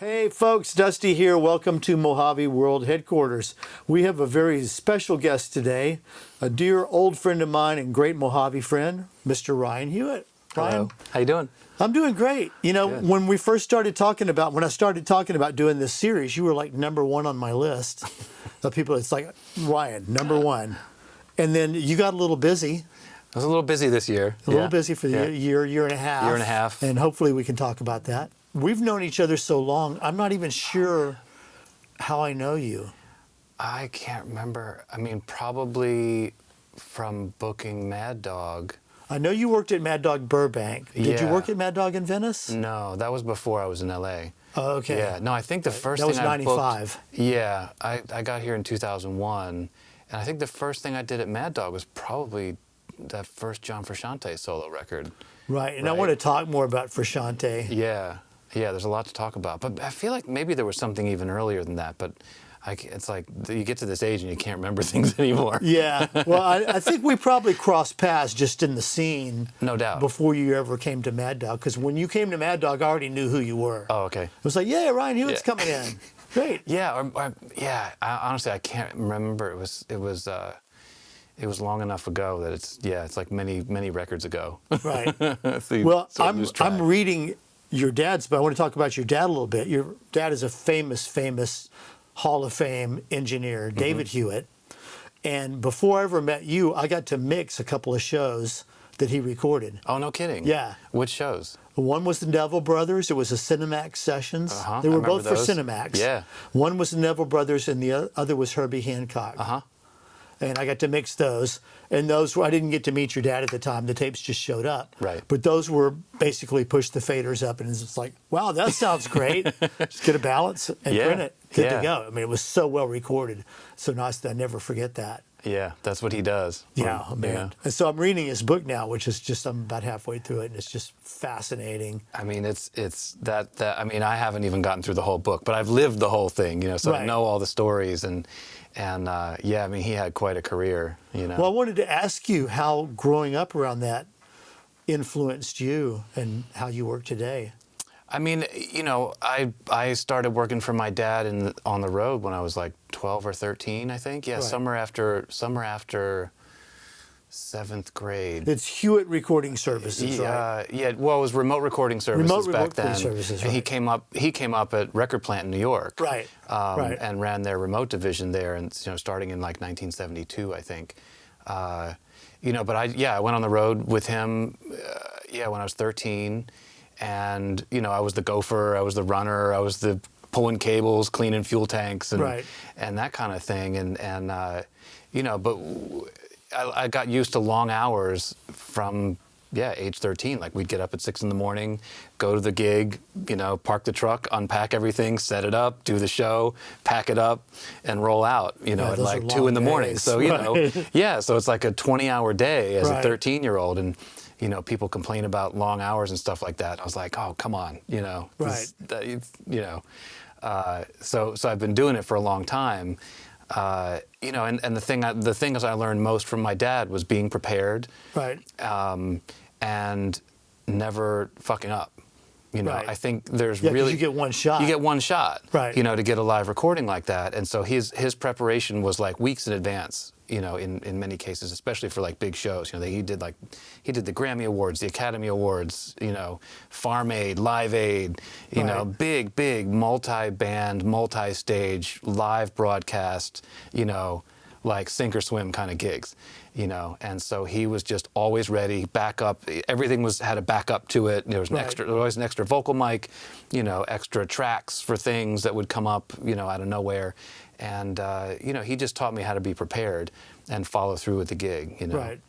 Hey folks, Dusty here. Welcome to Mojave World headquarters. We have a very special guest today, a dear old friend of mine and great Mojave friend, Mr. Ryan Hewitt. Ryan, Hello. How you doing? I'm doing great. You know, Good. when I started talking about doing this series, you were like number one on my list of people. It's like, Ryan, number one. And then you got a little busy. I was a little busy this year. A little busy for the year and a half. Year and a half. And hopefully we can talk about that. We've known each other so long, I'm not even sure how I know you. I can't remember. I mean, probably from booking Mad Dog. I know you worked at Mad Dog Burbank. Did you Yeah. work at Mad Dog in Venice? No, that was before I was in LA. Oh, okay. Yeah. No, I think the first That was thing I booked. 95. Yeah, I got here in 2001, and I think the first thing I did at Mad Dog was probably that first John Frusciante solo record. Right, and I Right. want to talk more about Frusciante. Yeah. Yeah, there's a lot to talk about. But I feel like maybe there was something even earlier than that. But it's like you get to this age and you can't remember things anymore. Yeah, well, I think we probably crossed paths just in the scene. No doubt. Before you ever came to Mad Dog, because when you came to Mad Dog, I already knew who you were. Oh, okay. It was like, yeah, Ryan Hewitt's coming in. Great. Yeah, yeah. Honestly, I can't remember. It was long enough ago that it's like many records ago. Right. So Well, sort of lose track. I'm reading your dad's, but I want to talk about your dad a little bit. Your dad is a famous Hall of Fame engineer, David Hewitt. And before I ever met you, I got to mix a couple of shows that he recorded. Oh, no kidding. Yeah. Which shows? One was the Neville Brothers. It was the Cinemax sessions. Uh-huh, They I were remember both for those. Cinemax. Yeah. One was the Neville Brothers, and the other was Herbie Hancock. Uh-huh. And I got to mix those. And those were, I didn't get to meet your dad at the time. The tapes just showed up. Right. But those were basically push the faders up, and it's just like, wow, that sounds great. Just get a balance and Yeah. print it. Good to Yeah. go. I mean, it was so well recorded. So nice that I never forget that. Yeah, that's what he does. Yeah, man. And so I'm reading his book now, which is just, I'm about halfway through it, and it's just fascinating. I mean, it's that I mean, I haven't even gotten through the whole book, but I've lived the whole thing, so Right. I know all the stories and yeah, I mean, he had quite a career, Well, I wanted to ask you how growing up around that influenced you and how you work today. I mean, I started working for my dad on the road when I was like 12 or 13, I think. Yeah, Right. summer after 7th grade. It's Hewitt Recording Services, right? Yeah. Well, it was remote recording services back then. Services, And he right. came up at Record Plant in New York. Right. Right. And ran their remote division there, and starting in like 1972, I think. But I went on the road with him. When I was 13, and I was the gopher, I was the runner, I was the pulling cables, cleaning fuel tanks, and Right. and that kind of thing, but I got used to long hours from age 13. Like we'd get up at 6 a.m, go to the gig, park the truck, unpack everything, set it up, do the show, pack it up, and roll out. At those are like 2 long a.m. days. So so it's like a 20-hour day as Right. a 13-year-old, and people complain about long hours and stuff like that. I was like, oh, come on, Right. So I've been doing it for a long time. And the things I learned most from my dad was being prepared, Right. and never fucking up. Right. I think there's Yeah, 'cause really you get one shot. You get one shot, Right. to get a live recording like that. And so his preparation was like weeks in advance. In many cases, especially for like big shows. He did the Grammy Awards, the Academy Awards, Farm Aid, Live Aid, Right. big multi-band, multi-stage, live broadcast, like sink or swim kind of gigs, and so he was just always ready, backup. Everything had a backup to it. There was Right. there was always an extra vocal mic, extra tracks for things that would come up, out of nowhere. And, he just taught me how to be prepared and follow through with the gig, Right.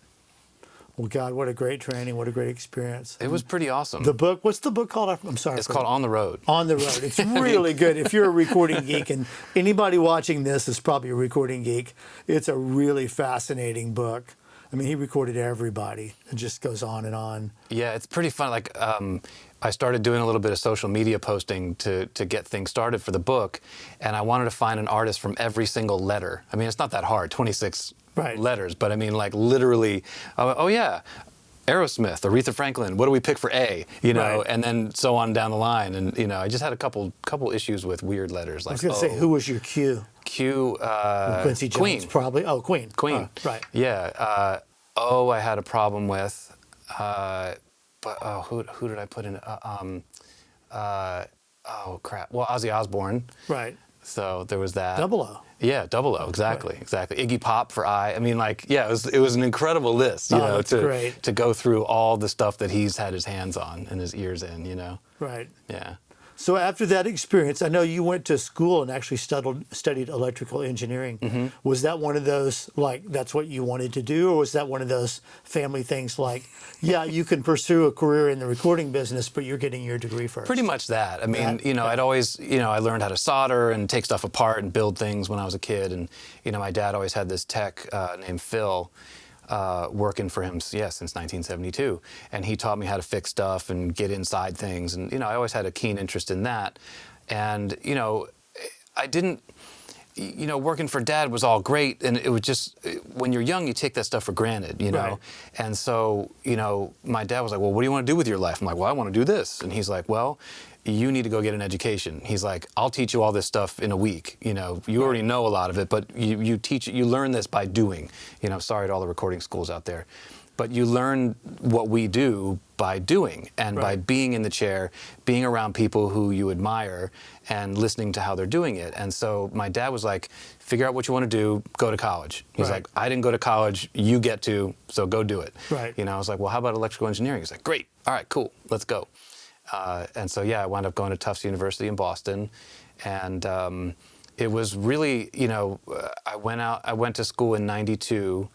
Well, God, what a great training. What a great experience. It was pretty awesome. The book, what's the book called? I'm sorry. It's called On the Road. On the Road. It's really good. If you're a recording geek, and anybody watching this is probably a recording geek, it's a really fascinating book. I mean, he recorded everybody. It just goes on and on. Yeah, it's pretty fun. Like, I started doing a little bit of social media posting to get things started for the book, and I wanted to find an artist from every single letter. I mean, it's not that hard, 26 Right. letters, but I mean, like, literally, oh yeah, Aerosmith, Aretha Franklin. What do we pick for A? You know, Right. and then so on down the line. And you know, I just had a couple issues with weird letters I like was going to say, who was your Q? Q. Quincy Jones, Queen. probably. Oh, Queen. Queen. Right. Yeah. O I had a problem with, but who did I put in? Oh crap. Well, Ozzy Osbourne. Right. So there was that. Double O. Yeah, double O, exactly, exactly. Iggy Pop for I. I mean, like, yeah, it was an incredible list, you know, that's great. to go through all the stuff that he's had his hands on and his ears in, you know. Right. Yeah. So after that experience, I know you went to school and actually studied electrical engineering. Mm-hmm. Was that one of those, like, that's what you wanted to do? Or was that one of those family things like, yeah, you can pursue a career in the recording business, but you're getting your degree first? Pretty much that. I mean, That- you know, yeah. I'd always, you know, I learned how to solder and take stuff apart and build things when I was a kid. And, you know, my dad always had this tech named Phil working for him, since 1972. And he taught me how to fix stuff and get inside things. And, you know, I always had a keen interest in that. And, you know, I didn't, you know, working for Dad was all great. And it was just, when you're young, you take that stuff for granted, you know. Right. And so, you know, my dad was like, well, what do you want to do with your life? I'm like, well, I want to do this. And he's like, well, you need to go get an education. He's like, I'll teach you all this stuff in a week. You know, you already know a lot of it, but you learn this by doing. You know, sorry to all the recording schools out there. But you learn what we do by doing and by Right. being in the chair, being around people who you admire and listening to how they're doing it. And so my dad was like, figure out what you want to do, go to college. He's Right. like, I didn't go to college, you get to, so go do it. Right. You know, I was like, well, how about electrical engineering? He's like, great, all right, cool, let's go. And so, yeah, I wound up going to Tufts University in Boston. And it was really, you know, I went to school in '92,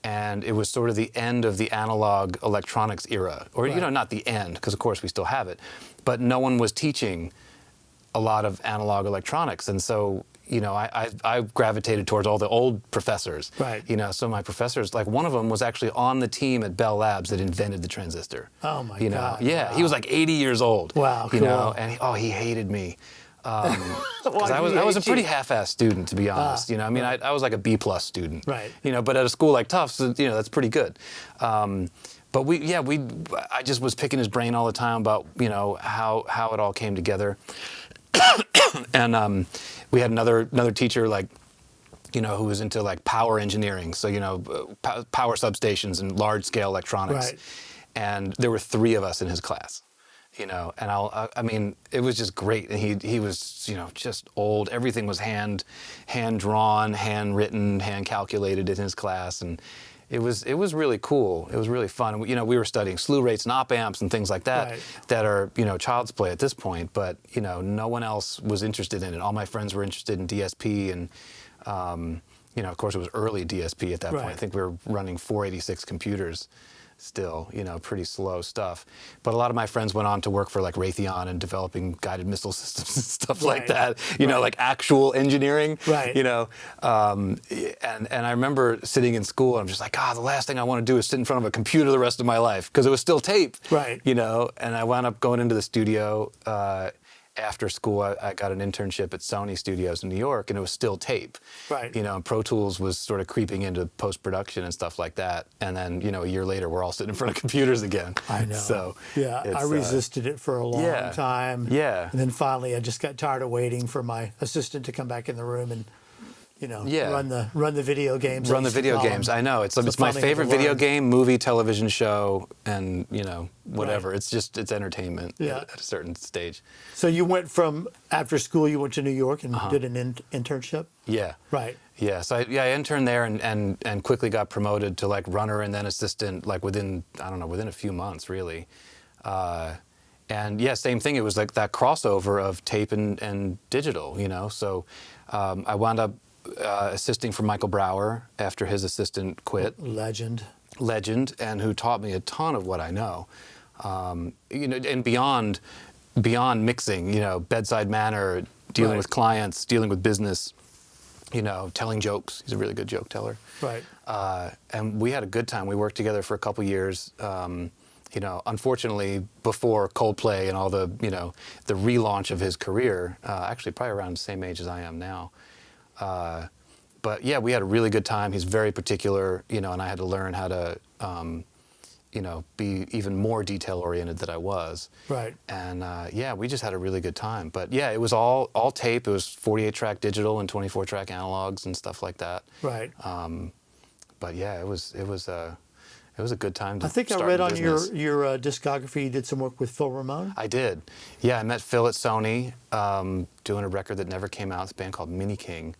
and it was sort of the end of the analog electronics era. Or, you Right. know, not the end, because of course we still have it. But no one was teaching a lot of analog electronics. And so, you know, I gravitated towards all the old professors. Right. You know, so my professors, like one of them was actually on the team at Bell Labs that invented the transistor. Oh, my You know, God. yeah, Wow. he was like 80 years old. Wow, You know, cool. and he hated me. Why Because I did he was a hate pretty you? half-assed student, to be honest. You know, I mean, I was like a B+ student. Right. You know, but at a school like Tufts, you know, that's pretty good. But I just was picking his brain all the time about, you know, how it all came together. And we had another teacher, like, you know, who was into like power engineering. So, you know, power substations and large scale electronics. Right. And there were 3 of us in his class. You know, and I mean, it was just great. And he was, you know, just old. Everything was hand drawn, hand written, hand calculated in his class, and it was really cool. It was really fun. You know, we were studying slew rates and op amps and things like that Right. that are, you know, child's play at this point. But you know, no one else was interested in it. All my friends were interested in DSP, and you know, of course, it was early DSP at that point. Right. I think we were running 486 computers. Still, you know, pretty slow stuff. But a lot of my friends went on to work for like Raytheon and developing guided missile systems and stuff like Right. that. You know, Right. like actual engineering. Right. You know, and I remember sitting in school and I'm just like, the last thing I want to do is sit in front of a computer the rest of my life, because it was still tape. Right. You know, and I wound up going into the studio. After school, I got an internship at Sony Studios in New York, and it was still tape. Right. You know, and Pro Tools was sort of creeping into post-production and stuff like that. And then, you know, a year later, we're all sitting in front of computers again. I know. So, yeah, I it's, resisted it for a long yeah. time. Yeah. And then finally, I just got tired of waiting for my assistant to come back in the room and, you know, Yeah. run the video games. Run the video games. I know. It's my finally had to favorite video learn. game, movie, television show, and, you know, whatever. Right. It's entertainment Yeah. at a certain stage. So you went from after school, you went to New York and Uh-huh. did an internship. Yeah. Right. Yeah, so I interned there and quickly got promoted to like runner and then assistant, like within a few months, really. And yeah, same thing. It was like that crossover of tape and digital, you know. So I wound up assisting for Michael Brower after his assistant quit. Legend, and who taught me a ton of what I know. You know, and beyond mixing, you know, bedside manner, dealing Right. with clients, dealing with business, you know, telling jokes. He's a really good joke teller. Right. And we had a good time. We worked together for a couple years. You know, unfortunately, before Coldplay and all the, you know, the relaunch of his career, actually probably around the same age as I am now. But yeah, we had a really good time. He's very particular, you know, and I had to learn how to, be even more detail oriented than I was. Right. And yeah, we just had a really good time. But yeah, it was all tape. It was 48 track digital and 24 track analogs and stuff like that. Right. But yeah, it was a good time to I think I start read in on business. your discography you did some work with Phil Ramone. I did. Yeah, I met Phil at Sony doing a record that never came out. It's a band called Mini King.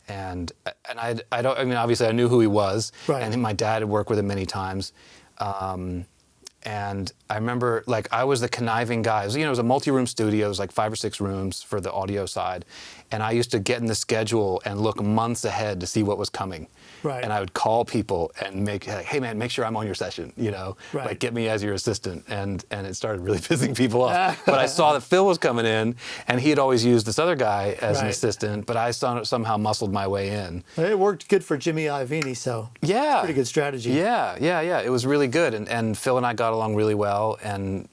And I don't, I mean, obviously I knew who he was. Right. And my dad had worked with him many times. And I remember, like, I was the conniving guy. It was a multi-room studio. It was like 5 or 6 rooms for the audio side. And I used to get in the schedule and look months ahead to see what was coming. Right. And I would call people and hey man, make sure I'm on your session, Right. like get me as your assistant. And it started really pissing people off. But I saw that Phil was coming in, and he had always used this other guy as an Right. assistant, but I somehow muscled my way in. It worked good for Jimmy Iovine, so Yeah. pretty good strategy. Yeah. It was really good. And Phil and I got along really well. And,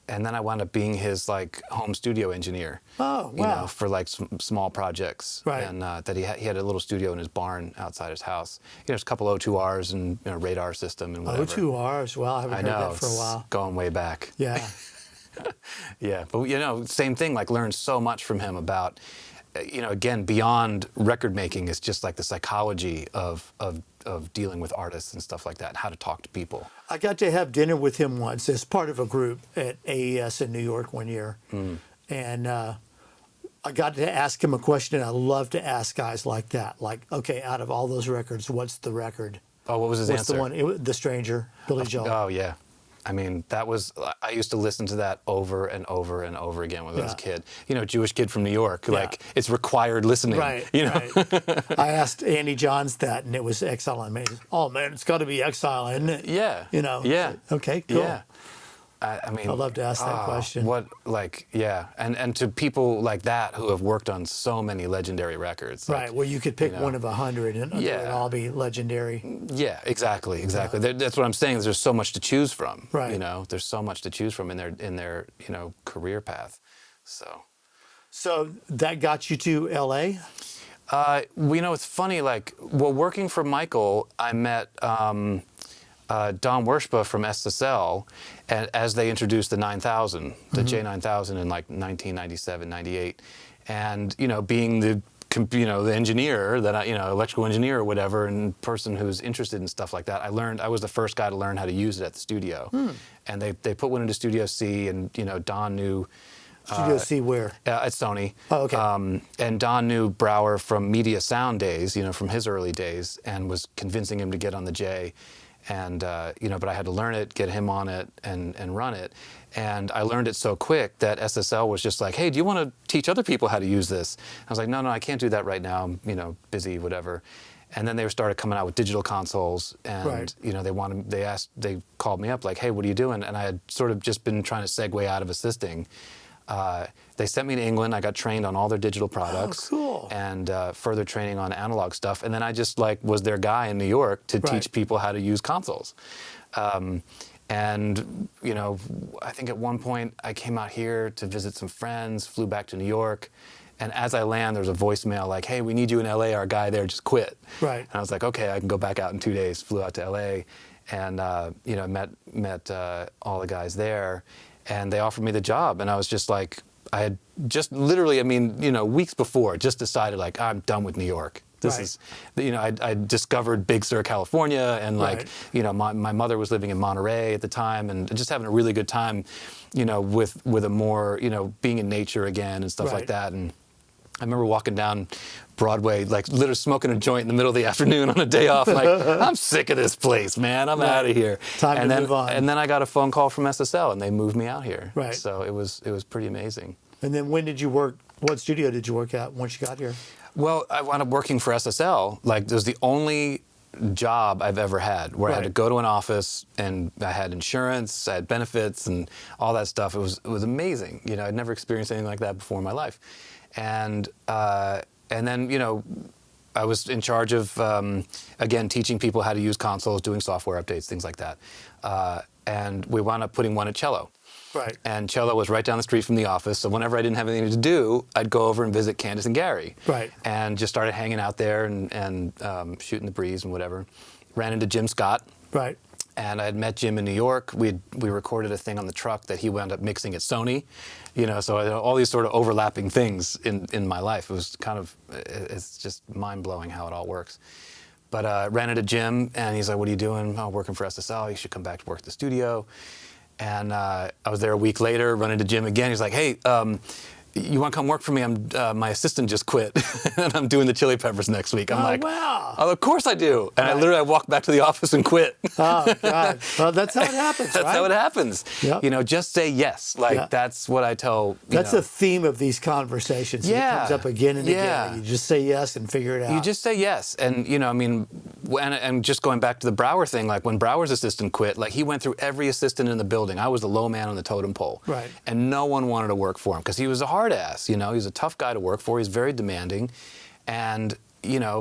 and then I wound up being his like home studio engineer. Oh, wow. For like small projects. Right. And that he had a little studio in his barn outside his house. There's a couple O2Rs and radar system and whatever. O2Rs. Well, I haven't I heard know, that for a it's while. going way back. Yeah. Yeah, but same thing. Like learned so much from him about, again, beyond record making, it's just like the psychology of dealing with artists and stuff like that, and how to talk to people. I got to have dinner with him once as part of a group at AES in New York one year. And I got to ask him a question I love to ask guys like that. Like, okay, out of all those records, what's the record? Oh, what was his What's answer? the one? The Stranger, Billy Joel. Oh, yeah. I mean, I used to listen to that over and over and over again when I was a kid. Jewish kid from New York, like it's required listening. Right, right. I asked Andy Johns that, and it was Exile on Main. Oh, man, it's got to be Exile, isn't it? Yeah. Yeah. Okay, cool. Yeah. I mean, I'd love to ask that question. And to people like that who have worked on so many legendary records. Right, like, well, you could pick one of 100 and they would all be legendary. Yeah, exactly. That's what I'm saying. Is there's so much to choose from. Right. There's so much to choose from in their career path. So that got you to L.A.? It's funny. Like, working for Michael, I met Don Wershba from SSL, and as they introduced the 9000, the J9000 in like 1997, 98, and being the engineer that electrical engineer or whatever, and person who's interested in stuff like that, I was the first guy to learn how to use it at the studio, and they put one into Studio C, and Don knew. Studio C where? At Sony. Oh, okay. And Don knew Brower from Media Sound days, from his early days, and was convincing him to get on the J. And, but I had to learn it, get him on it, and run it. And I learned it so quick that SSL was just like, hey, do you want to teach other people how to use this? I was like, no, I can't do that right now. I'm, busy, whatever. And then they started coming out with digital consoles, and they called me up like, hey, what are you doing? And I had sort of just been trying to segue out of assisting. They sent me to England. I got trained on all their digital products. Oh, cool. And further training on analog stuff. And then I just was their guy in New York to teach people how to use consoles. And I think at one point I came out here to visit some friends, flew back to New York. And as I land, there was a voicemail like, hey, we need you in LA. Our guy there just quit. Right. And I was like, okay, I can go back out in 2 days. Flew out to LA and, met all the guys there. And they offered me the job. And I was just like, I had just literally, weeks before, just decided like, I'm done with New York. This is, I discovered Big Sur, California, and my mother was living in Monterey at the time, and just having a really good time, with a more, being in nature again and stuff like that. And I remember walking down Broadway, like literally smoking a joint in the middle of the afternoon on a day off. Like, I'm sick of this place, man. I'm out of here. Time to move on. And then I got a phone call from SSL, and they moved me out here. Right. So it was pretty amazing. And then when did you work? What studio did you work at once you got here? Well, I wound up working for SSL. Like, it was the only job I've ever had where I had to go to an office, and I had insurance, I had benefits, and all that stuff. It was amazing. I'd never experienced anything like that before in my life. And then, I was in charge of, again, teaching people how to use consoles, doing software updates, things like that. And we wound up putting one at Cello. Right. And Cello was right down the street from the office, so whenever I didn't have anything to do, I'd go over and visit Candace and Gary. Right. And just started hanging out there and shooting the breeze and whatever. Ran into Jim Scott. Right. And I had met Jim in New York. We recorded a thing on the truck that he wound up mixing at Sony, so I had all these sort of overlapping things in my life. It was it's just mind-blowing how it all works. But I ran into Jim, and he's like, what are you doing? Oh, working for SSL. You should come back to work at the studio. And I was there a week later, run into Jim again. He's like, hey, you want to come work for me? My assistant just quit, and I'm doing the Chili Peppers next week. I'm like, wow. Oh, of course I do. And I literally walked back to the office and quit. Oh, God. Well, that's how it happens, That's right? how it happens. Yep. Just say yes. That's what I tell. That's a theme of these conversations. Yeah. It comes up again and Yeah. again. You just say yes and figure it out. You just say yes. And, and just going back to the Brower thing, like when Brower's assistant quit, like he went through every assistant in the building. I was the low man on the totem pole. Right. And no one wanted to work for him because he was a hard ass, He was a tough guy to work for. He's very demanding. And,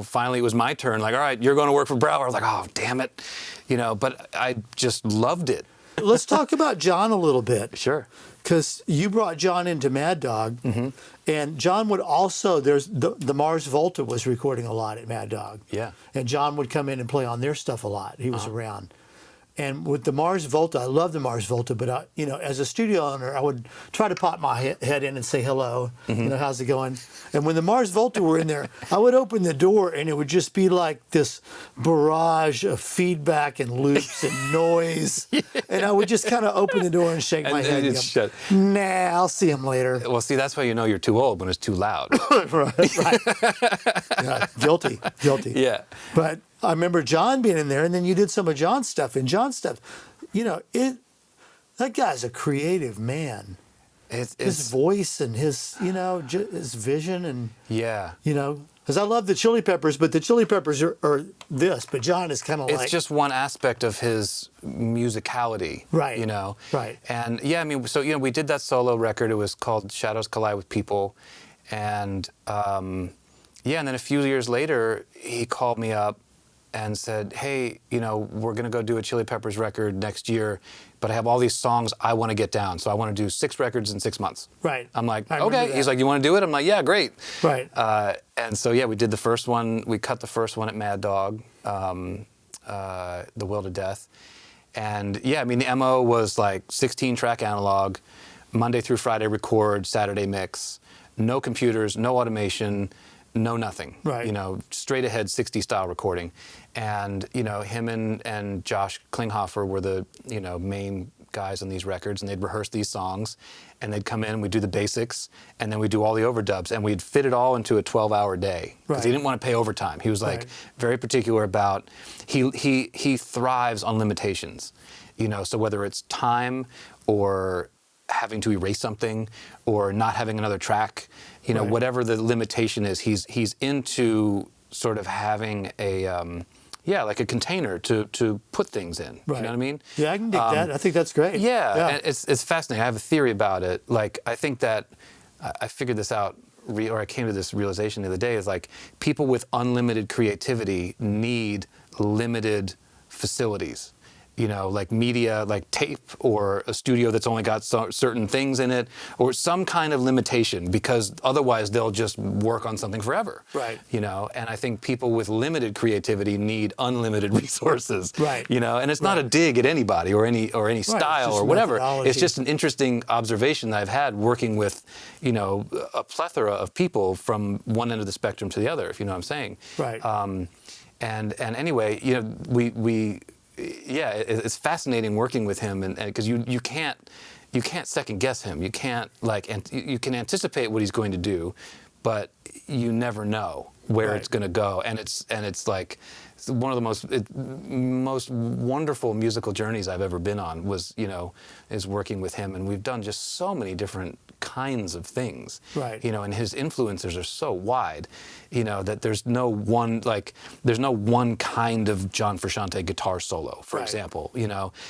finally it was my turn. Like, all right, you're going to work for Brower. I was like, oh, damn it. But I just loved it. Let's talk about John a little bit. Sure. Because you brought John into Mad Dog, and John would also, there's the Mars Volta was recording a lot at Mad Dog. Yeah. And John would come in and play on their stuff a lot. He was around. And with the Mars Volta, I love the Mars Volta, but as a studio owner, I would try to pop my head in and say hello. How's it going? And when the Mars Volta were in there, I would open the door, and it would just be like this barrage of feedback and loops and noise. And I would just kind of open the door and shake my head. It's shut. Nah, I'll see him later. Well, see, that's why you know you're too old, when it's too loud. right. Yeah, guilty. Yeah. But I remember John being in there, and then you did some of John's stuff. And John's stuff, that guy's a creative man. His voice and his, his vision and, Yeah. because I love the Chili Peppers, but the Chili Peppers are this, but John is kind of like. It's just one aspect of his musicality. Right. Right. And we did that solo record. It was called Shadows Collide with People. And and then a few years later, he called me up and said, hey, we're going to go do a Chili Peppers record next year, but I have all these songs I want to get down. So I want to do 6 records in 6 months. Right. I'm like, I remember okay. that. He's like, you want to do it? I'm like, yeah, great. Right. And so, we did the first one. We cut the first one at Mad Dog, The Will to Death. And the MO was like 16-track analog, Monday through Friday record, Saturday mix, no computers, no automation, no nothing. Right. Straight ahead 60 style recording. And, him and Josh Klinghoffer were the, main guys on these records, and they'd rehearse these songs, and they'd come in, we'd do the basics, and then we'd do all the overdubs, and we'd fit it all into a 12-hour day. Because Right. he didn't want to pay overtime. He was like Right. very particular about, he thrives on limitations. So whether it's time or having to erase something or not having another track, Right. whatever the limitation is, he's into sort of having a like a container to put things in. Right. You know what I mean? Yeah, I can dig that. I think that's great. Yeah. And it's fascinating. I have a theory about it. Like, I think that I figured this out, or I came to this realization the other day, is like people with unlimited creativity need limited facilities. Like media, like tape, or a studio that's only got certain things in it, or some kind of limitation, because otherwise they'll just work on something forever. Right. And I think people with limited creativity need unlimited resources. Right. And it's not a dig at anybody or any style just or whatever. methodology. It's just an interesting observation that I've had working with, a plethora of people from one end of the spectrum to the other, if you know what I'm saying. Right. And anyway, it's fascinating working with him, and because you can't second guess him. You can't you can anticipate what he's going to do, but you never know where Right. it's going to go. And it's like one of the most wonderful musical journeys I've ever been on is working with him, and we've done just so many different kinds of things. Right. And his influences are so wide, that there's no one kind of John Frusciante guitar solo, for Right. example.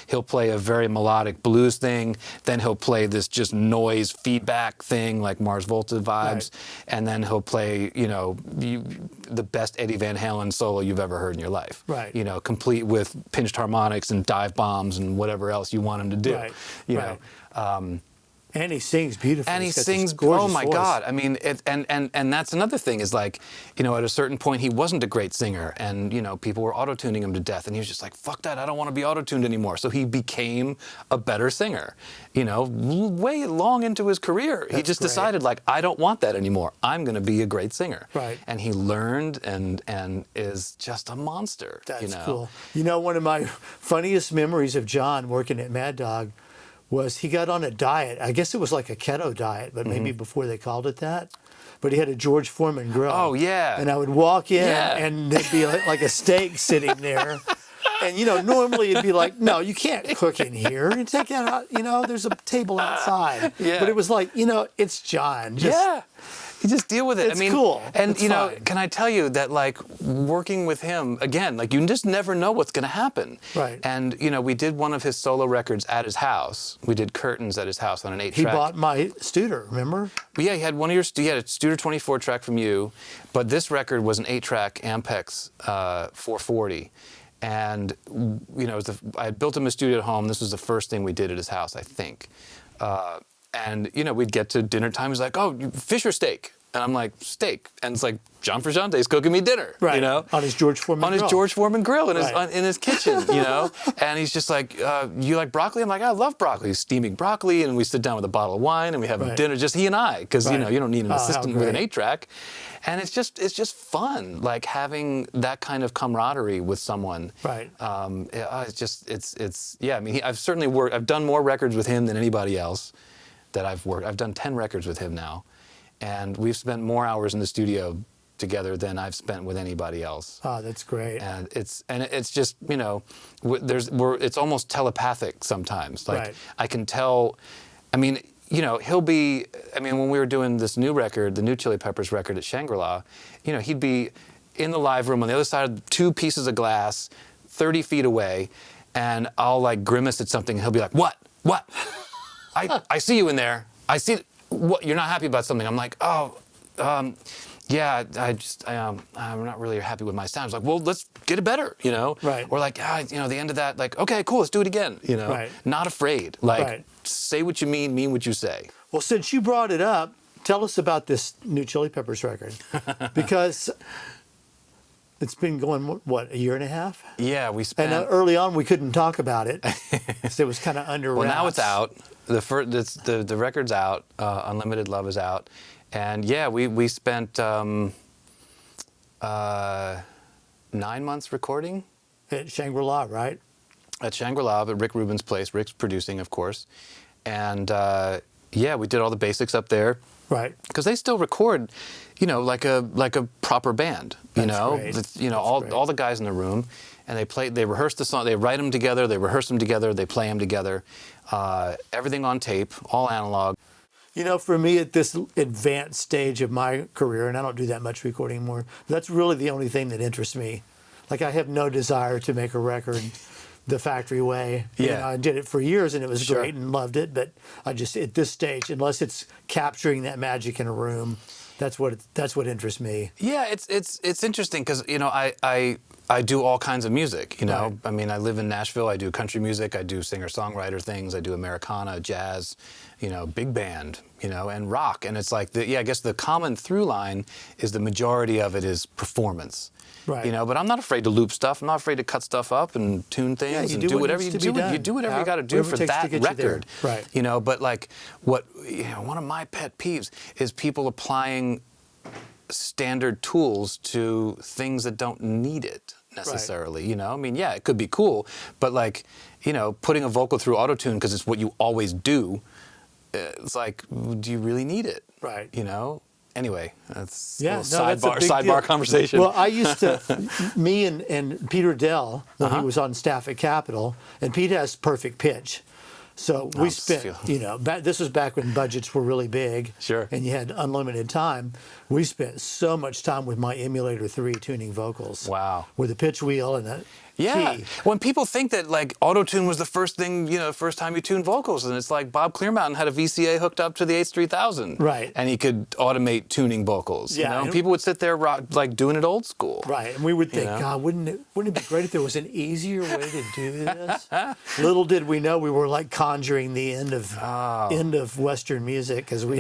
He'll play a very melodic blues thing, then he'll play this just noise feedback thing like Mars Volta vibes, Right. and then he'll play, the best Eddie Van Halen solo you've ever heard in your life. Right. Complete with pinched harmonics and dive bombs and whatever else you want him to do. Right. You Right. know. And he sings beautifully. And he He's got this sings, gorgeous oh my voice. God. I mean, and that's another thing is like, you know, at a certain point, he wasn't a great singer. And, you know, people were auto-tuning him to death. And he was just like, fuck that, I don't want to be auto-tuned anymore. So he became a better singer, you know, way long into his career. He just decided, like, I don't want that anymore. I'm going to be a great singer. Right. And he learned and is just a monster. That's you know? cool. You know, one of my funniest memories of John working at Mad Dog was he got on a diet. I guess it was like a keto diet, but maybe before they called it that. But he had a George Foreman grill. Oh, yeah. And I would walk in Yeah. and there'd be like a steak sitting there. And, you know, normally it'd be like, no, you can't cook in here. You take that out, you know, there's a table outside. Yeah. But it was like, you know, it's John. Just, yeah. You just deal with it. It's cool. And, It's you know, fine. can I tell you that, like, working with him, again, like, you just never know what's going to happen. Right. And, you know, we did one of his solo records at his house. We did Curtains at his house on an 8-track. He bought my Studer, remember? But yeah, he had one of your, he had a Studer 24 track from you, but this record was an 8-track Ampex 440. And, you know, I had built him a studio at home. This was the first thing we did at his house, I think. And, you know, we'd get to dinner time. He's like, oh, fish or steak? And I'm like, steak. And it's like, John Frusciante's cooking me dinner, Right. you know? On his George Foreman On his grill. George Foreman grill in, Right. in his kitchen, you know? And he's just like, you like broccoli? I'm like, I love broccoli. He's steaming broccoli, and we sit down with a bottle of wine, and we have Right. dinner, just he and I, because, you Right. know, you don't need an Oh, how assistant with an great. 8-track. And it's just fun, like having that kind of camaraderie with someone. Right. Yeah, I mean, I've certainly worked, I've done more records with him than anybody else that I've worked. I've done 10 records with him now. And we've spent more hours in the studio together than I've spent with anybody else. Oh, that's great. And it's just, you know, it's almost telepathic sometimes. Like, Right. I can tell, I mean, you know, when we were doing this new record, the new Chili Peppers record at Shangri-La, you know, he'd be in the live room on the other side of 2 pieces of glass, 30 feet away, and I'll like grimace at something, and he'll be like, what? I see you in there. I see, what, you're not happy about something. I'm like, yeah, I'm not really happy with my sound. It's like, well, let's get it better, you know? Right. Or like, you know, the end of that, like, okay, cool, let's do it again, you know? Right. Not afraid. Like, Right. say what you mean what you say. Well, since you brought it up, tell us about this new Chili Peppers record. Because it's been going, what, a year and a half? Yeah, we And spent... early on, we couldn't talk about it. So it was kind of under well, wraps. now it's out. The record's out. Unlimited Love is out. And yeah, we spent 9 months recording. At Shangri-La, right? At Shangri-La, at Rick Rubin's place. Rick's producing, of course. And yeah, we did all the basics up there. Right. Because they still record, you know, like a proper band. You That's know, great. You know, That's great. all the guys in the room, and they rehearse the song, they write them together, they rehearse them together, they play them together. Everything on tape, all analog. You know, for me at this advanced stage of my career, and I don't do that much recording anymore, that's really the only thing that interests me. Like, I have no desire to make a record the factory way. You Yeah. know, I did it for years and it was Sure. great and loved it, but I just, at this stage, unless it's capturing that magic in a room, that's what interests me. Yeah, it's interesting because, you know, I do all kinds of music, you know. Right. I mean, I live in Nashville. I do country music. I do singer-songwriter things. I do Americana, jazz, you know, big band, you know, and rock. And it's like, I guess the common through line is the majority of it is performance. Right. You know, but I'm not afraid to loop stuff. I'm not afraid to cut stuff up and tune things you and do do what whatever needs you to be do. done. You do whatever you got to do Whatever for it takes to that get you there. record. Right. You know, but like you know, one of my pet peeves is people applying standard tools to things that don't need it necessarily. You know, I mean, yeah, it could be cool, but like, you know, putting a vocal through autotune because it's what you always do. It's like, do you really need it? Right. You know. Anyway, that's Yeah, a little no, that's a big sidebar deal. conversation. Well, I used to, me and Peter Dell, when Uh-huh. he was on staff at Capitol, and Pete has perfect pitch. So we spent, you know, this was back when budgets were really big. Sure. And you had unlimited time. We spent so much time with my Emulator 3 tuning vocals. Wow. With a pitch wheel and Yeah. key. When people think that like auto-tune was the first thing, first time you tuned vocals, and it's like Bob Clearmountain had a VCA hooked up to the H3000. Right. And he could automate tuning vocals. Yeah, And and- people would sit there like doing it old school. Right, and we would think, know? God, wouldn't it be great if there was an easier way to do this? Little did we know we were like conjuring the end of Western music because we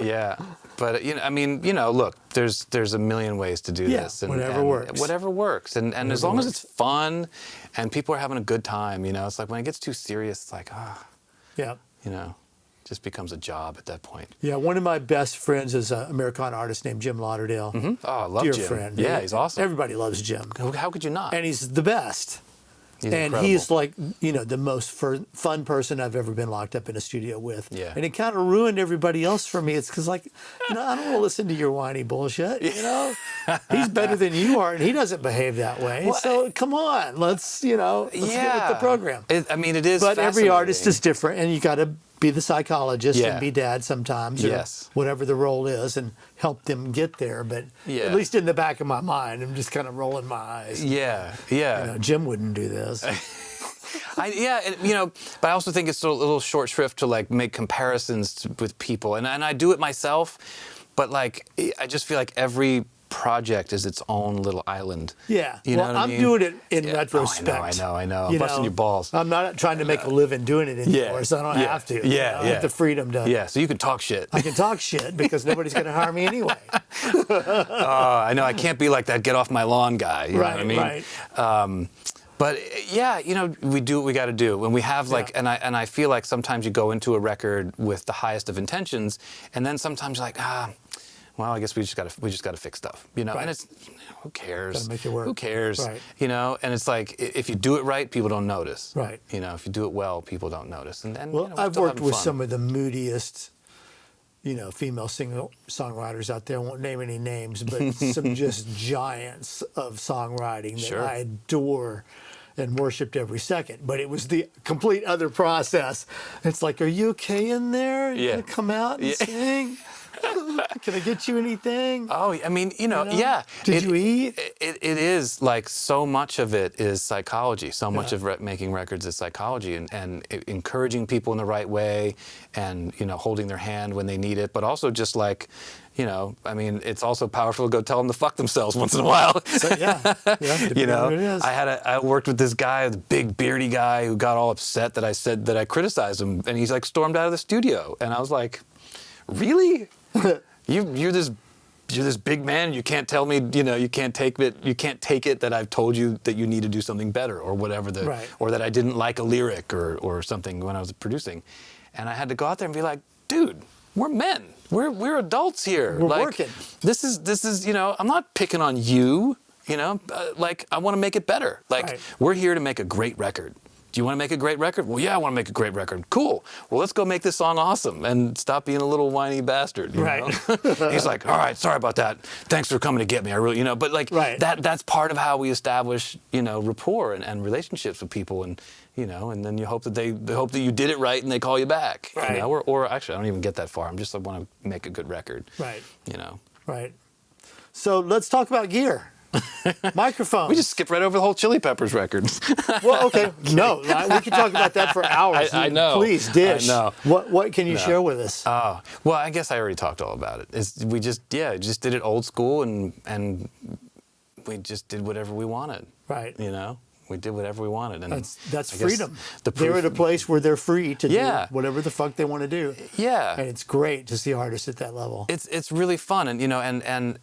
Yeah. But look, there's a million ways to do Yeah, this, whatever works. Whatever works, and as long as it's fun, and people are having a good time, it's like when it gets too serious, it's like yeah. just becomes a job at that point. Yeah, one of my best friends is an Americana artist named Jim Lauderdale. Oh, I love Dear Jim. friend. Yeah, he's awesome. Everybody loves Jim. How could you not? And he's the best. He's and incredible. he's like, the most fun person I've ever been locked up in a studio with. Yeah. And it kind of ruined everybody else for me. It's because, like, I don't want to listen to your whiny bullshit, He's better than you are, and he doesn't behave that way. Well, so, come on, let's get with the program. It is But every artist fascinating. is different, and you got to be the psychologist Yeah. and be dad sometimes, or Yes. whatever the role is, and help them get there. But Yeah. at least in the back of my mind, I'm just kind of rolling my eyes. Yeah. Jim wouldn't do this. But I also think it's a little short shrift to like make comparisons with people, and I do it myself, but like I just feel like every project is its own little island. Yeah. You know well, what I I'm mean? doing it in Yeah. retrospect. I know. I'm busting your balls. I'm not trying to make a living doing it anymore, Yeah. so I don't Yeah. have to. Yeah, I have the freedom to. Yeah, so you can talk shit. I can talk shit because nobody's going to hire me anyway. I know I can't be like that get off my lawn guy. You know what I mean? Right. But we do what we got to do. When we have like, and I feel like sometimes you go into a record with the highest of intentions, and then sometimes you're like, well, I guess we just got to fix stuff, Right. And it's who cares? Gotta make it work. Who cares? Right. And it's like if you do it right, people don't notice. Right. If you do it well, people don't notice. And Well, we're I've still worked having with fun. some of the moodiest, female songwriters out there. I won't name any names, but some just giants of songwriting that Sure. I adore and worshipped every second. But it was the complete other process. It's like, are you okay in there? You Yeah. gonna come out and sing? Can I get you anything? Oh, yeah. Did you eat? It is like so much of it is psychology. So much of making records is psychology, and encouraging people in the right way, and holding their hand when they need it, but also just like, it's also powerful to go tell them to fuck themselves once in a while. So, yeah. depending on what it is. I worked with this guy, the big beardy guy, who got all upset that I said that I criticized him, and he's like stormed out of the studio, and I was like, really? You're this big man. You can't tell me, you can't take it. You can't take it that I've told you that you need to do something better, or whatever Right. or that I didn't like a lyric or something when I was producing, and I had to go out there and be like, dude, we're men. We're adults here. We're like, working. This is I'm not picking on you. Like I want to make it better. Like Right. we're here to make a great record. Do you want to make a great record? Well, yeah, I want to make a great record. Cool. Well, let's go make this song awesome and stop being a little whiny bastard. You Right. know? He's like, all right, sorry about that. Thanks for coming to get me. I really, but like Right. that's part of how we establish, rapport and relationships with people, and then you hope that you did it right and they call you back. Right. Or actually, I don't even get that far. I'm just I want to make a good record. Right. Right. So let's talk about gear. Microphones. We just skipped right over the whole Chili Peppers record. Well, okay. No, we can talk about that for hours. I know. Please, dish. I know. What can you share with us? Oh, well, I guess I already talked all about it. We just did it old school, and we just did whatever we wanted. Right. We did whatever we wanted, and That's I guess freedom. The They're proof, at a place where they're free to Yeah. do whatever the fuck they want to do. yeah. And it's great to see artists at that level. It's really fun, and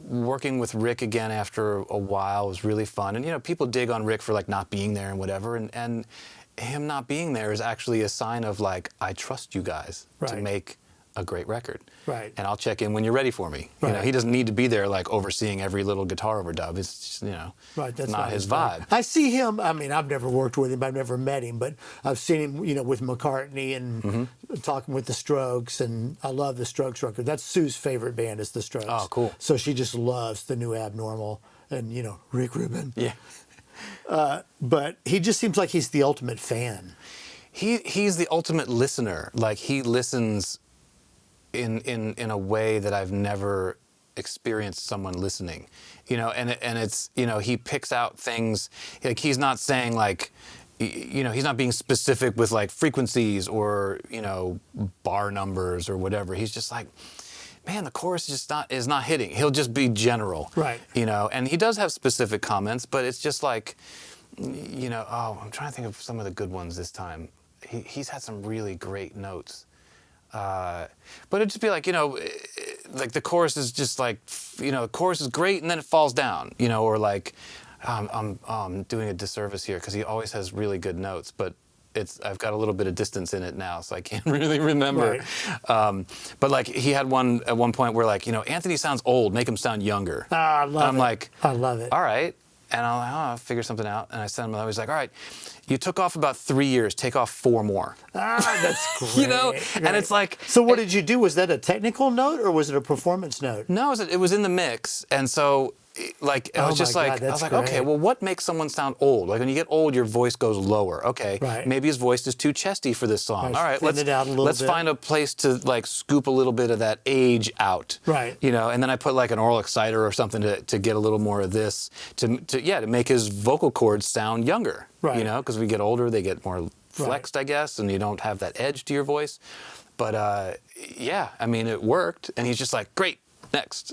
working with Rick again after a while was really fun, and people dig on Rick for like not being there and whatever, and him not being there is actually a sign of like I trust you guys to Right. make a great record. Right. And I'll check in when you're ready for me. Right. He doesn't need to be there like overseeing every little guitar overdub. It's just, Right, that's not his vibe. I see him. I mean, I've never worked with him. I've never met him, but I've seen him, with McCartney and Mm-hmm. talking with the Strokes. And I love the Strokes record. That's Sue's favorite band is the Strokes. Oh, cool. So she just loves the new Abnormal and Rick Rubin. Yeah. But he just seems like he's the ultimate fan. He's the ultimate listener. Like he listens in a way that I've never experience someone listening, and it's, he picks out things, like he's not saying like, he's not being specific with like frequencies or, bar numbers or whatever. He's just like, man, the chorus is not hitting. He'll just be general, right? And he does have specific comments, but it's just like, I'm trying to think of some of the good ones this time. He's had some really great notes. But it'd just be like, like the chorus is just like, the chorus is great and then it falls down, or like, I'm doing a disservice here because he always has really good notes, but I've got a little bit of distance in it now, so I can't really remember. Right. But like he had one at one point where like, Anthony sounds old, make him sound younger. I love it. I'm like, I love it. All right. And I'm like, I'll figure something out. And I sent him, I was like, all right, you took off about 3 years, take off 4 more. That's great. And it's like. So what did you do? Was that a technical note or was it a performance note? No, it was in the mix. And so, like, I was just like, okay, well, what makes someone sound old? Like when you get old, your voice goes lower. Okay, right. Maybe his voice is too chesty for this song. All right, let's find a place to like scoop a little bit of that age out. Right. And then I put like an oral exciter or something to get a little more of this to make his vocal cords sound younger. Right. Because we get older, they get more flexed, I guess, and you don't have that edge to your voice. But I mean, it worked, and he's just like, great, next,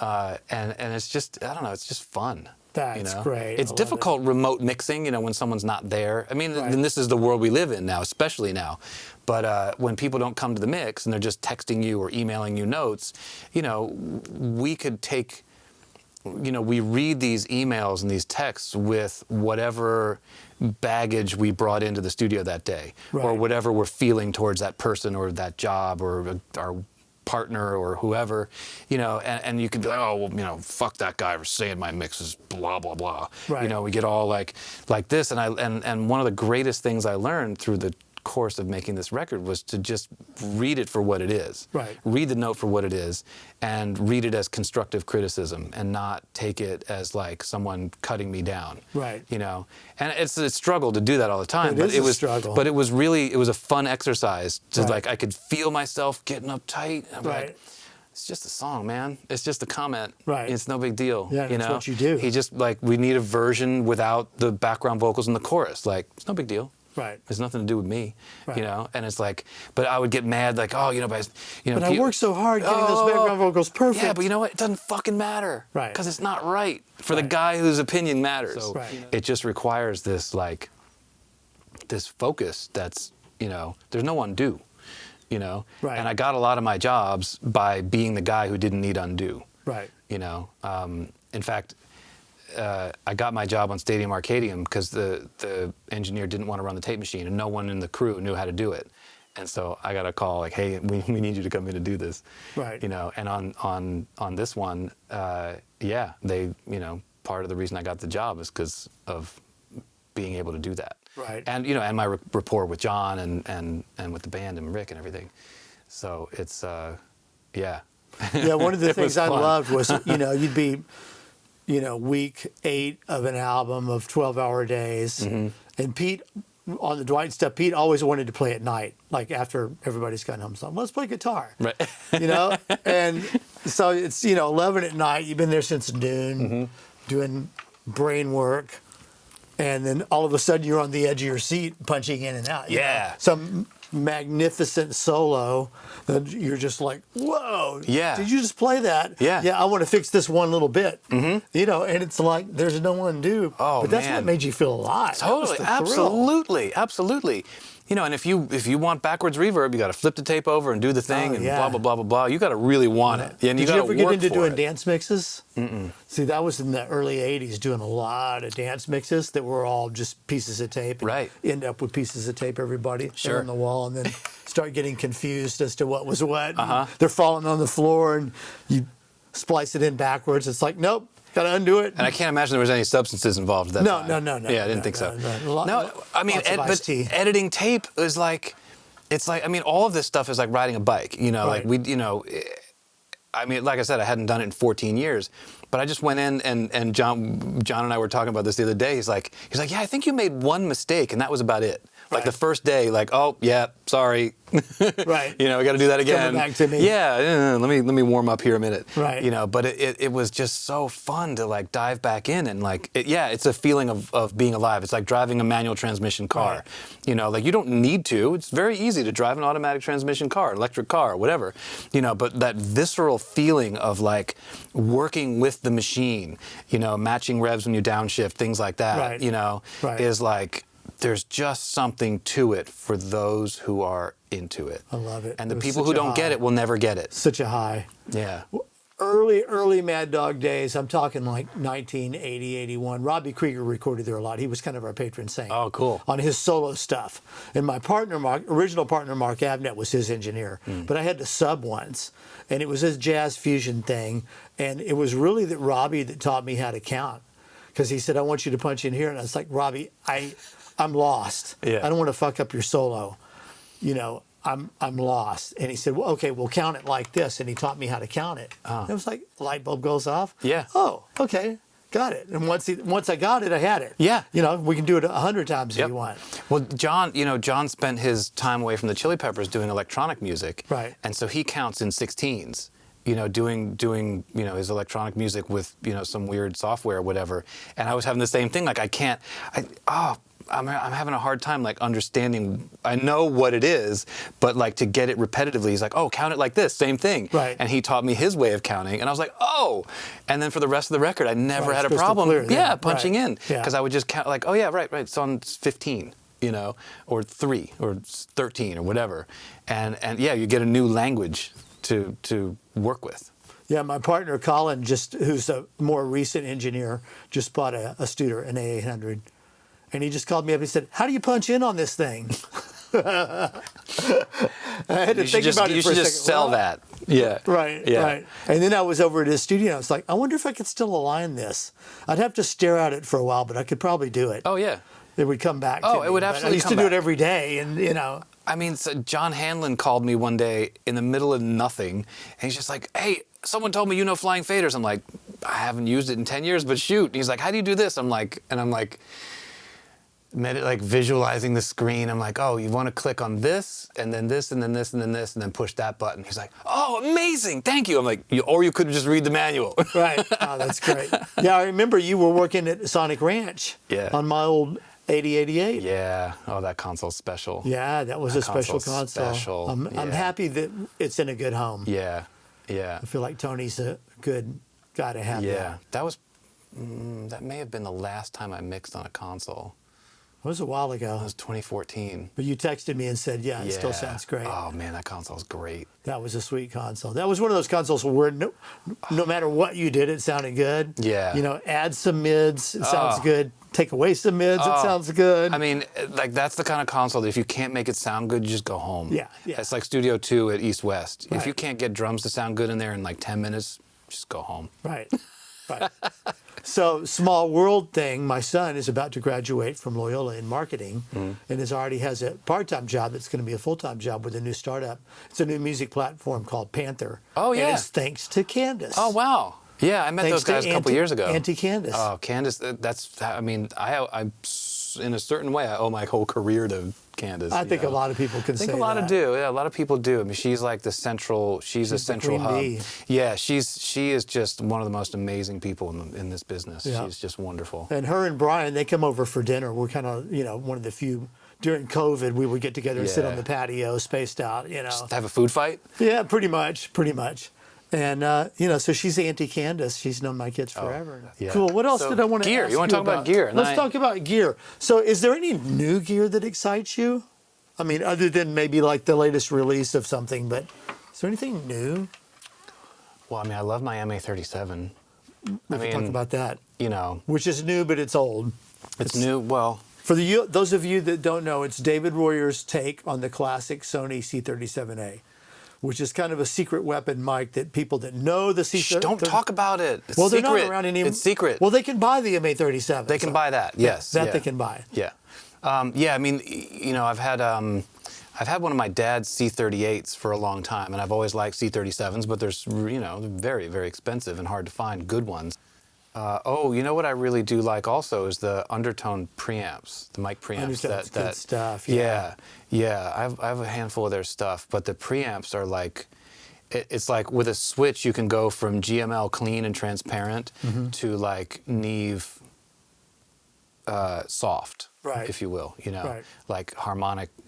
and it's just, I don't know, it's just fun. That's great. It's difficult remote mixing, when someone's not there. I mean, and this is the world we live in now, especially now. But when people don't come to the mix and they're just texting you or emailing you notes, we could take, we read these emails and these texts with whatever baggage we brought into the studio that day, or whatever we're feeling towards that person or that job or our partner or whoever, and you could be like, oh, well, fuck that guy for saying my mix is blah, blah, blah. Right. We get all like this. And one of the greatest things I learned through the course of making this record was to just read it for what it is. Right. Read the note for what it is and read it as constructive criticism and not take it as like someone cutting me down. Right. And it's a struggle to do that all the time. It is a struggle. But it was a fun exercise to like, I could feel myself getting uptight. I'm like, it's just a song, man. It's just a comment. Right. It's no big deal. Yeah, that's what you do. He just like, we need a version without the background vocals in the chorus. Like, it's no big deal. Right. It's nothing to do with me, and it's like, but I would get mad, like, oh, but I worked so hard getting those background vocals perfect. Yeah, but you know what? It doesn't fucking matter. Right. Because it's not right for the guy whose opinion matters. So it just requires this, like, this focus that's, there's no undo, Right. And I got a lot of my jobs by being the guy who didn't need undo. Right. In fact, I got my job on Stadium Arcadium because the engineer didn't want to run the tape machine and no one in the crew knew how to do it. And so I got a call like, hey, we need you to come in and do this. Right. And on this one, they, part of the reason I got the job is because of being able to do that. Right. And, and my rapport with John and with the band and Rick and everything. So it's, Yeah, one of the things I loved was, you'd be, week 8 of an album of 12-hour days. Mm-hmm. And Pete, on the Dwight stuff, Pete always wanted to play at night, like after everybody's gotten home. So let's play guitar. Right. And so it's, 11 at night. You've been there since noon, doing brain work. And then all of a sudden you're on the edge of your seat punching in and out. Yeah. Some magnificent solo that you're just like, whoa. Yeah. Did you just play that? Yeah. Yeah, I want to fix this one little bit. Mm-hmm. And it's like there's no undo. Oh, but that's what made you feel alive. Totally. Absolutely. And if you want backwards reverb, you got to flip the tape over and do the thing and blah, blah, blah, blah, blah. You got to really want it. And Did you ever get into doing dance mixes? Mm-mm. See, that was in the early 80s, doing a lot of dance mixes that were all just pieces of tape. Right. End up with pieces of tape, everybody, sure, on the wall, and then start getting confused as to what was what. Uh-huh. They're falling on the floor, and you splice it in backwards. It's like, nope. Got to undo it. And I can't imagine there was any substances involved at that time. No. Yeah, I didn't think so. No, I mean, but editing tape is like, it's like, I mean, all of this stuff is like riding a bike. Like I mean, like I said, I hadn't done it in 14 years, but I just went in and John and I were talking about this the other day. He's like, yeah, I think you made one mistake and that was about it. Like the first day, like, oh yeah, sorry, Right. you know, we got to do that It's again. coming back to me. Yeah, let me warm up here a minute. Right. You know, but it was just so fun to like dive back in and like, it's a feeling of being alive. It's like driving a manual transmission car. Right. You know, like you don't need to. It's very easy to drive an automatic transmission car, electric car, whatever. You know, but that visceral feeling of like working with the machine, you know, matching revs when you downshift, things like that, Right. you know, Right. is like, there's just something to it for those who are into it. I love it. And the It was people such who a don't get high. it will never get it. Such a high. Yeah. Early Mad Dog days, I'm talking like 1980, 81. Robbie Krieger recorded there a lot. He was kind of our patron saint. Oh, cool. On his solo stuff. And my partner, original partner, Mark Avnet, was his engineer. But I had to sub once. And it was his jazz fusion thing. And it was really that Robbie that taught me how to count. Because he said, I want you to punch in here. And I was like, Robbie, I'm lost. Yeah. I don't want to fuck up your solo. You know, I'm lost. And he said, well, okay, we'll count it like this. And he taught me how to count it. And it was like, light bulb goes off. Yeah. Oh, okay, got it. And once I got it, I had it. Yeah. You know, we can do it 100 times if Yep. you want. Well, John spent his time away from the Chili Peppers doing electronic music. Right. And so he counts in 16s, you know, doing you know, his electronic music with, you know, some weird software or whatever. And I was having the same thing. Like, I'm having a hard time like understanding. I know what it is, but like to get it repetitively, he's like, oh, count it like this, same thing. Right. And he taught me his way of counting, and I was like, oh. And then for the rest of the record, I never Right, had a it's crystal problem. clear then. Yeah, punching Right. in Yeah. because I would just count like, oh yeah, right, it's on 15. You know, or 3 or 13 or whatever, and yeah, you get a new language to work with. Yeah, my partner Colin, who's a more recent engineer, just bought a Studer, an A800. And he just called me up and he said, how do you punch in on this thing? I had to think about it You for a should just second. sell Well, that. Yeah. Right, Yeah. right. And then I was over at his studio. And I was like, I wonder if I could still align this. I'd have to stare at it for a while, but I could probably do it. Oh yeah. It would come back. Oh, to me. it would But absolutely I used come to do it back. every day, and you know. I mean, so John Hanlon called me one day in the middle of nothing, and he's just like, hey, someone told me you know flying faders. I'm like, I haven't used it in 10 years, but shoot. And he's like, how do you do this? I'm like, visualizing the screen. I'm like, oh, you want to click on this, and then this, and then this, and then this, and then push that button. He's like, oh, amazing, thank you. I'm like, or you could just read the manual. Right. Oh, that's great. Yeah, I remember you were working at Sonic Ranch. Yeah. On my old 8088. Yeah. Oh, that console's special. Yeah, that was a special console's console. special. I'm Yeah. happy that it's in a good home. Yeah. Yeah. I feel like Tony's a good guy to have. Yeah. That. That was. That may have been the last time I mixed on a console. It was a while ago. That was 2014. But you texted me and said, yeah, it still sounds great. Oh man, that console's great. That was a sweet console. That was one of those consoles where no matter what you did, it sounded good. Yeah. You know, add some mids, it sounds Oh. good. Take away some mids, it sounds good. I mean, like that's the kind of console that if you can't make it sound good, you just go home. Yeah, yeah. It's like Studio 2 at East West. Right. If you can't get drums to sound good in there in like 10 minutes, just go home. Right. Right. So, Small World thing, my son is about to graduate from Loyola in marketing and already has a part-time job that's going to be a full-time job with a new startup. It's a new music platform called Panther. Oh, yeah. And it's thanks to Candace. Oh wow. Yeah, I met Thanks those guys to a couple years ago. Auntie Candace. Oh, Candace, that's. I mean, I in a certain way, I owe my whole career to Candace. I you think know? a lot of people can I think say a lot that. do. Yeah, a lot of people do. I mean, she's like the central. She's a the central queen hub. bee. Yeah, she is just one of the most amazing people in this business. Yeah. She's just wonderful. And her and Brian, they come over for dinner. We're kind of, one of the few. During COVID, we would get together and sit Yeah. on the patio, spaced out, Just have a food fight. Yeah, pretty much. And, so she's Auntie Candace. She's known my kids forever. yeah. Cool. What else So, did I want to gear. ask You wanna talk about gear? Let's talk about gear. So is there any new gear that excites you? I mean, other than maybe like the latest release of something, but is there anything new? Well, I mean, I love my MA37. We can talk about that. You know, Which is new, but it's old. it's new. Well, For those of you that don't know, it's David Royer's take on the classic Sony C37A, which is kind of a secret weapon mic that people that know the C37... don't talk about it. It's Well, secret. they're not around anymore. It's secret. Well, they can buy the MA37. They can buy that. Yes. That yeah. they can buy. Yeah. Yeah, I mean, I've had one of my dad's C38s for a long time, and I've always liked C37s, but there's, they're very, very expensive and hard to find good ones. You know what I really do like also is the undertone preamps, the mic preamps. Undertone's good stuff. Yeah. I have a handful of their stuff, but the preamps are like, it's like with a switch you can go from GML clean and transparent to like Neve soft, Right. if you will, Right. like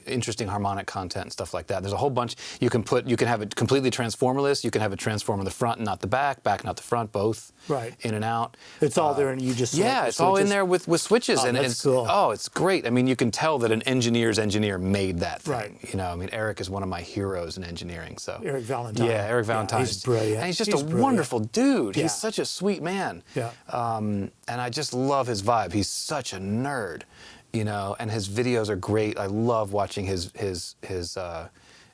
interesting harmonic content and stuff like that. There's a whole bunch. You can have it completely transformerless. You can have it transform in the front and not the back not the front, both. Right. In and out. It's all there, and you just select yeah, the it's all in switches. there with switches, Oh, and that's it's cool. it's great. I mean, you can tell that an engineer's engineer made that thing. Right. I mean, Eric is one of my heroes in engineering. So Eric Valentine. Yeah, Eric Valentine. He's brilliant. And he's just He's a brilliant. wonderful dude. Yeah. He's such a sweet man. Yeah. And I just love his vibe. He's such a nerd, and his videos are great. I love watching his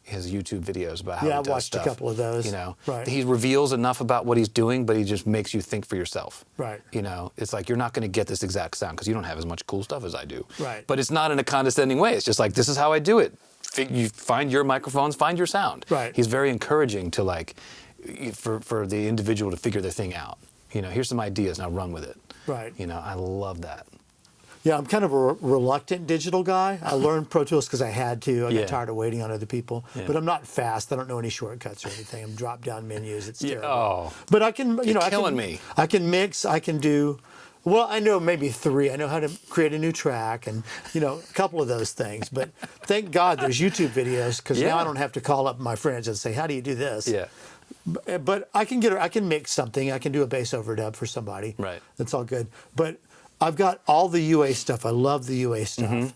YouTube videos about how he Yeah, I does watched a stuff. couple of those. Right. He reveals enough about what he's doing, but he just makes you think for yourself. Right. It's like you're not going to get this exact sound because you don't have as much cool stuff as I do. Right. But it's not in a condescending way. It's just like, this is how I do it. You find your microphones, find your sound. Right. He's very encouraging to for the individual to figure their thing out. Here's some ideas, now run with it. Right. I love that. Yeah, I'm kind of a reluctant digital guy. I learned Pro Tools because I had to. I Yeah. got tired of waiting on other people. Yeah. But I'm not fast. I don't know any shortcuts or anything. I'm drop down menus. It's terrible. Oh. But I can, killing me. I can mix. I can do. Well, I know maybe 3. I know how to create a new track and a couple of those things. But thank God there's YouTube videos because now Yeah. I don't have to call up my friends and say, "How do you do this?" Yeah. But I can mix something. I can do a bass overdub for somebody. Right. That's all good. But I've got all the UA stuff. I love the UA stuff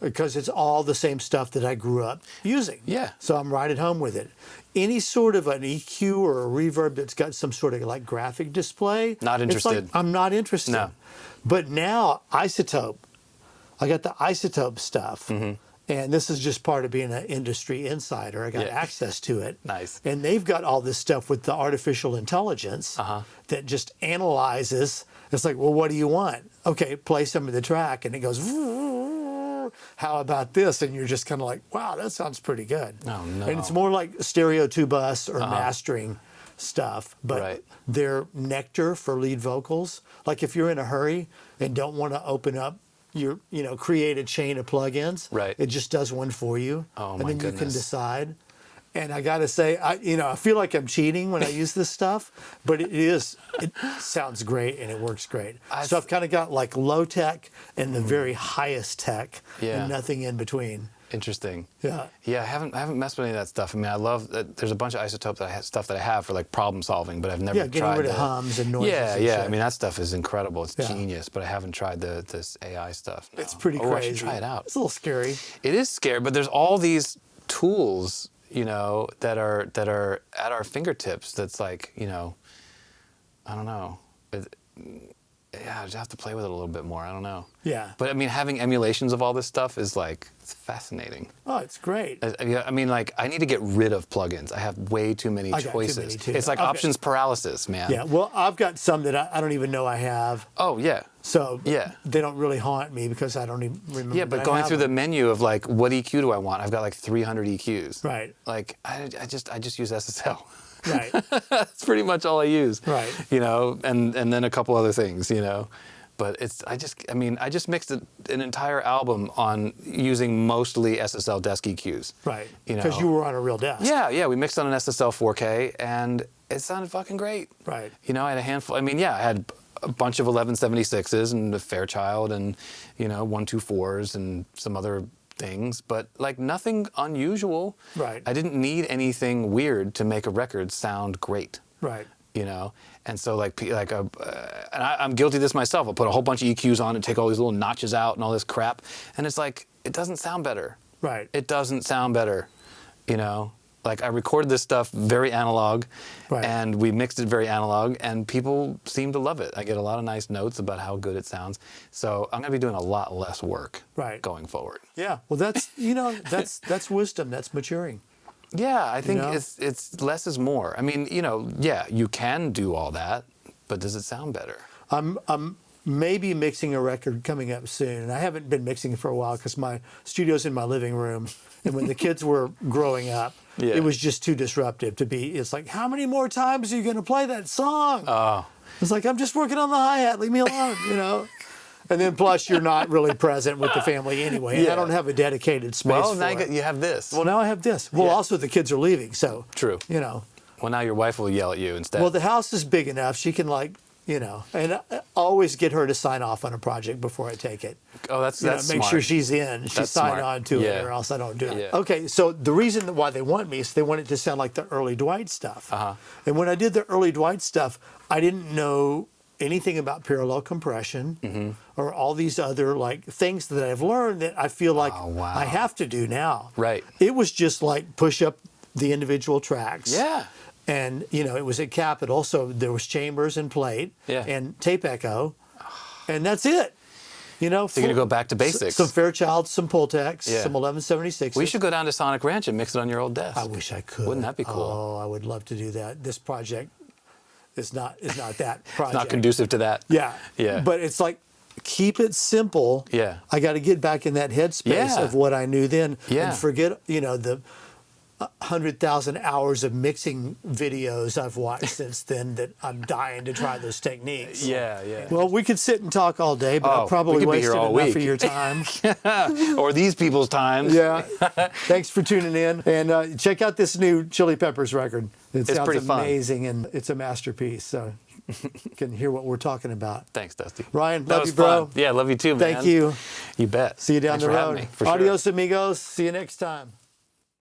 because it's all the same stuff that I grew up using. Yeah. So I'm right at home with it. Any sort of an EQ or a reverb that's got some sort of like graphic display. Not it's like, interested. I'm not interested. No. But now Isotope, I got the Isotope stuff. And this is just part of being an industry insider. I got Yeah. access to it. Nice. And they've got all this stuff with the artificial intelligence that just analyzes. It's like, well, what do you want? Okay, play some of the track. And it goes, how about this? And you're just kind of like, wow, that sounds pretty good. Oh, no. And it's more like stereo 2-bus or mastering stuff. But Right. they're nectar for lead vocals. Like if you're in a hurry and don't want to open up your, create a chain of plugins. Right. It just does one for you. Oh, and my then you can goodness. decide. And I got to say, I feel like I'm cheating when I use this stuff, but it sounds great and it works great. So I've kind of got like low tech and the very highest tech Yeah. and nothing in between. Interesting. Yeah. Yeah, I haven't messed with any of that stuff. I mean, I love that there's a bunch of Isotope stuff that I have for like problem solving, but I've never Yeah, getting tried rid of hums and noises. Yeah, and yeah. shit. I mean, that stuff is incredible. It's Yeah. genius, but I haven't tried this AI stuff. No. It's pretty crazy. I should try it out. It's a little scary. It is scary, but there's all these tools, that are at our fingertips. That's like, I don't know. Yeah, I just have to play with it a little bit more. I don't know. Yeah. But I mean, having emulations of all this stuff is like, it's fascinating. Oh, it's great. I mean, like, I need to get rid of plugins. I have way too many I got too choices. many, too. It's like Okay. options paralysis, man. Yeah. Well, I've got some that I don't even know I have. Oh, yeah. So Yeah. they don't really haunt me because I don't even remember. Yeah, that but I going have through the them. menu of like, what EQ do I want? I've got like 300 EQs. Right. Like, I just use SSL. Right. That's pretty much all I use. Right. And then a couple other things, But I just mixed an entire album on using mostly SSL desk EQs. Right. Because you were on a real desk. Yeah, we mixed on an SSL 4K, and it sounded fucking great. Right. I had a handful. I mean, I had a bunch of 1176s and a Fairchild and 124s and some other things, but like nothing unusual. Right. I didn't need anything weird to make a record sound great. Right. And so and I'm guilty of this myself. I'll put a whole bunch of EQs on and take all these little notches out and all this crap, and it's like it doesn't sound better. Right. It doesn't sound better. Like I recorded this stuff very analog, Right. and we mixed it very analog, and people seem to love it. I get a lot of nice notes about how good it sounds. So I'm gonna be doing a lot less work Right. going forward. Yeah. Well, that's that's wisdom. That's maturing. Yeah, I think know? it's less is more. I mean, you can do all that, but does it sound better? I'm maybe mixing a record coming up soon, and I haven't been mixing for a while because my studio's in my living room, and when the kids were growing up, Yeah. it was just too disruptive to be. It's like, how many more times are you going to play that song? Oh, It's like, I'm just working on the hi-hat, leave me alone, you know? And then plus you're not really present with the family anyway. And I don't have a dedicated space Well, for now it. you have this. Well, now I have this. Well, Yeah. also the kids are leaving, so. True. You know. Well, now your wife will yell at you instead. Well, the house is big enough. She can you know, and I always get her to sign off on a project before I take it. oh, that's You know, that's make smart. sure she's in. She That's signed smart. on to Yeah. it, or else I don't do it. Yeah. Okay, so the reason why they want me is they want it to sound like the early Dwight stuff. And when I did the early Dwight stuff, I didn't know anything about parallel compression or all these other like things that I've learned that I feel like Oh, wow. I have to do now. Right. It was just like push up the individual tracks. Yeah. And, you know, it was at Capitol, so there was chambers and plate Yeah. and tape echo, and that's it. You know, So you're gonna go back to basics. Some Fairchild, some Pultecs, Yeah. some 1176s. We should go down to Sonic Ranch and mix it on your old desk. I wish I could. Wouldn't that be cool? Oh, I would love to do that. This project is not that project. Not conducive to that. Yeah. Yeah. But it's like, keep it simple. Yeah. I got to get back in that headspace Yeah. of what I knew then Yeah. and forget, you know, the 100,000 hours of mixing videos I've watched since then that I'm dying to try those techniques. Yeah, yeah. Well, we could sit and talk all day, but Oh, I've probably we could be wasted here all enough week. of your time. Or these people's times. Yeah. Thanks for tuning in. And check out this new Chili Peppers record. It sounds pretty fun. amazing, and it's a masterpiece. So you can hear what we're talking about. Thanks, Dusty. Ryan, That love was you, bro. fun. Yeah, love you too, man. Thank you. You bet. See you down Thanks the for having road. me, for sure. Adios, amigos. See you next time.